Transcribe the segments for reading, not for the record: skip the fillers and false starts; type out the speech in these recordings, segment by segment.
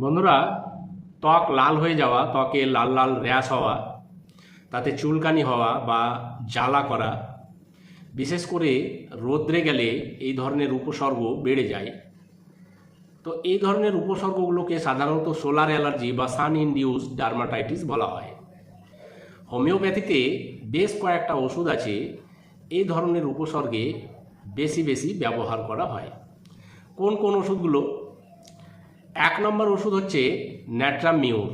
বন্ধুরা, ত্বক লাল হয়ে যাওয়া, ত্বকে লাল লাল র্যাশ হওয়া, তাতে চুলকানি হওয়া বা জ্বালা করা, বিশেষ করে রোদ্রে গেলে এই ধরনের উপসর্গ বেড়ে যায়। তো এই ধরনের উপসর্গগুলোকে সাধারণত সোলার অ্যালার্জি বা সান ইনডিউসড ডার্মাটাইটিস বলা হয়। হোমিওপ্যাথিতে বেশ কয়েকটা ওষুধ আছে এই ধরনের উপসর্গে বেশি বেশি ব্যবহার করা হয়। কোন কোন ওষুধগুলো? 1 নম্বর ওষুধ হচ্ছে ন্যাট্রামিউর।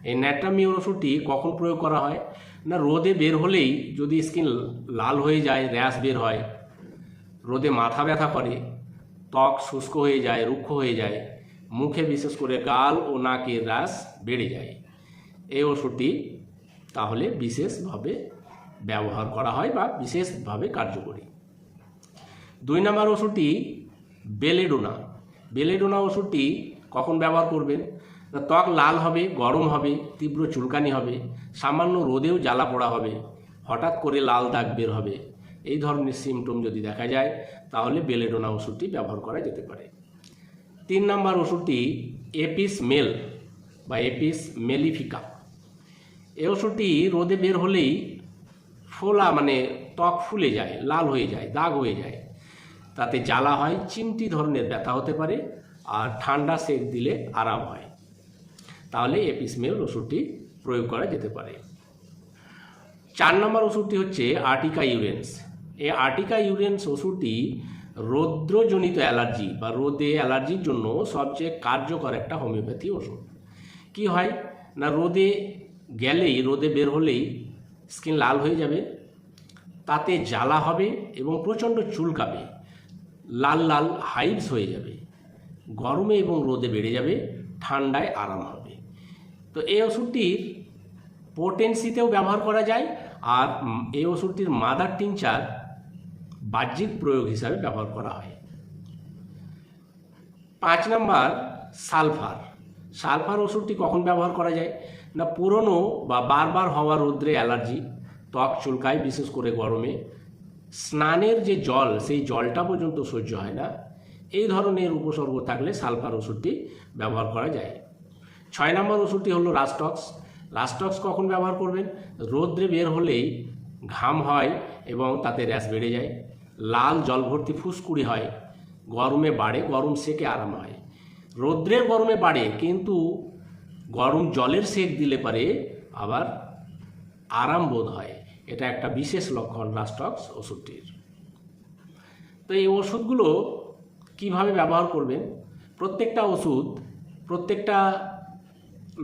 এই ন্যাট্রামিউর ওষুধটি কখন প্রয়োগ করা হয় না, রোদে বের হলেই যদি স্কিন লাল হয়ে যায়, র্যাশ বের হয়, রোদে মাথা ব্যথা করে, ত্বক শুষ্ক হয়ে যায়, রুক্ষ হয়ে যায়, মুখে বিশেষ করে গাল ও নাকের র্যাশ বেড়ে যায়, এই ওষুধটি তাহলে বিশেষভাবে ব্যবহার করা হয় বা বিশেষভাবে কার্যকরী। 2 নম্বর ওষুধটি বেলেডোনা। বেলেডোনা ওষুধটি কখন ব্যবহার করবেন? ত্বক লাল হবে, গরম হবে, তীব্র চুলকানি হবে, সামান্য রোদেও জ্বালা পোড়া হবে, হঠাৎ করে লাল দাগ বের হবে, এই ধরনের সিমটম যদি দেখা যায় তাহলে বেলেডোনা ওষুধটি ব্যবহার করা যেতে পারে। 3 নম্বর ওষুধটি এপিস মেল বা এপিস মেলিফিকা। এই ওষুধটি রোদে বের হলেই ফোলা মানে ত্বক ফুলে যায়, লাল হয়ে যায়, দাগ হয়ে যায়, তাতে জ্বালা হয়, চিমটি ধরনের ব্যথা হতে পারে, আর ঠান্ডা সেক দিলে আরাম হয়, তাহলে এপিসমেল ওষুধটি প্রয়োগ করা যেতে পারে। 4 নম্বর ওষুধটি হচ্ছে আর্টিকা ইউরেন্স। এই আর্টিকা ইউরেন্স ওষুধটি রৌদ্রজনিত অ্যালার্জি বা রোদে অ্যালার্জির জন্য সবচেয়ে কার্যকর একটা হোমিওপ্যাথি ওষুধ। কি হয় না, রোদে গেলেই, রোদে বের হলেই স্কিন লাল হয়ে যাবে, তাতে জ্বালা হবে এবং প্রচণ্ড চুলকাবে, লাল লাল হাইভস হয়ে যাবে, গরমে এবং রোদে বেড়ে যাবে, ঠান্ডায় আরাম হবে। তো এই ওষুধটির পোটেন্সিতেও ব্যবহার করা যায়, আর এই ওষুধটির মাদার টিংচার বাহ্যিক প্রয়োগ হিসাবে ব্যবহার করা হয়। 5 নম্বর সালফার। সালফার ওষুধটি কখন ব্যবহার করা যায় না, পুরনো বা বারবার হওয়া রৌদ্রে অ্যালার্জি, ত্বক চুলকায় বিশেষ করে গরমে, স্নানের যে জল সেই জলটা পর্যন্ত সহ্য হয় না, এই ধরনের উপসর্গ থাকলে সালফার ওষুধটি ব্যবহার করা যায়। 6 নম্বর ওষুধটি হলো রাস্টক্স। রাস্টক্স কখন ব্যবহার করবেন? রৌদ্রে বের হলেই ঘাম হয় এবং তাতে র্যাশ বেড়ে যায়, লাল জল ভর্তি ফুসকুড়ি হয়, গরমে বাড়ে, গরম সেকে আরাম হয়। রৌদ্রের গরমে বাড়ে, কিন্তু গরম জলের সেক দিলে পারে আবার আরাম বোধ হয়, এটা একটা বিশেষ লক্ষণ রাস্টক্স ওষুধটির। তো এই ওষুধগুলো কিভাবে ব্যবহার করবেন? প্রত্যেকটা ওষুধ প্রত্যেকটা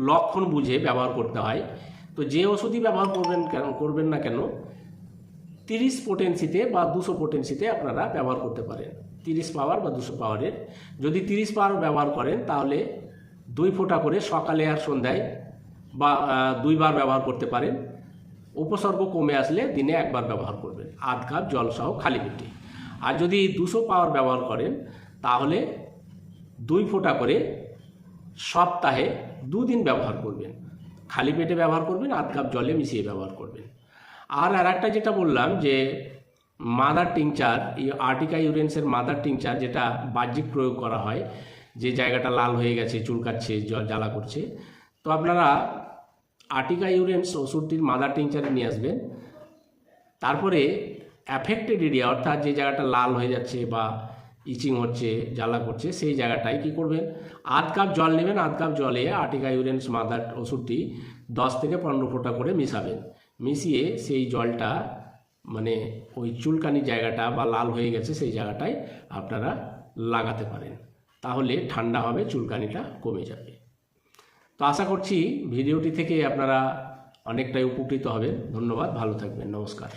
লক্ষণ বুঝে ব্যবহার করতে হয়। তো যে ওষুধই ব্যবহার করবেন না কেন 30 পোটেন্সিতে বা 200 পোটেন্সিতে আপনারা ব্যবহার করতে পারেন। 30 পাওয়ার বা 200 পাওয়ারের। যদি 30 পাওয়ার ব্যবহার করেন তাহলে 2 ফোঁটা করে সকালে আর সন্ধ্যায় বা 2 বার ব্যবহার করতে পারেন। উপসর্গ কমে আসলে দিনে 1 বার ব্যবহার করবেন, আধ কাপ জল সহ খালি পেটে। আর যদি 200 পাওয়ার ব্যবহার করেন তাহলে 2 ফোঁটা করে সপ্তাহে 2 দিন ব্যবহার করবেন, খালি পেটে ব্যবহার করবেন, আধ কাপ জলে মিশিয়ে ব্যবহার করবেন। আর একটা যেটা বললাম যে মাদার টিংচার, এই আর্টিকা ইউরেন্সের মাদার টিংচার, যেটা বাহ্যিক প্রয়োগ করা হয়, যে জায়গাটা লাল হয়ে গেছে, চুলকাচ্ছে, জ্বালা করছে, তো আপনারা আর্টিকা ইউরেন্স ওষুধটির মাদার টিংচারে নিয়ে আসবেন। তারপরে অ্যাফেক্টেড এরিয়া, অর্থাৎ যে জায়গাটা লাল হয়ে যাচ্ছে বা ইচিং হচ্ছে, জ্বালা করছে, সেই জায়গাটায় কি করবেন, আধ কাপ জল নেবেন, আধ কাপ জলে আর্টিকা ইউরেন্স মাদার ওষুধটি 10 থেকে 15 ফোঁটা করে মিশাবেন। মিশিয়ে সেই জলটা মানে ওই চুলকানি জায়গাটা বা লাল হয়ে গেছে সেই জায়গাটায় আপনারা লাগাতে পারেন, তাহলে ঠান্ডা হবে, চুলকানিটা কমে যাবে। তো আশা করছি ভিডিওটি থেকে আপনারা অনেকটাই উপকৃত হবেন। ধন্যবাদ, ভালো থাকবেন, নমস্কার।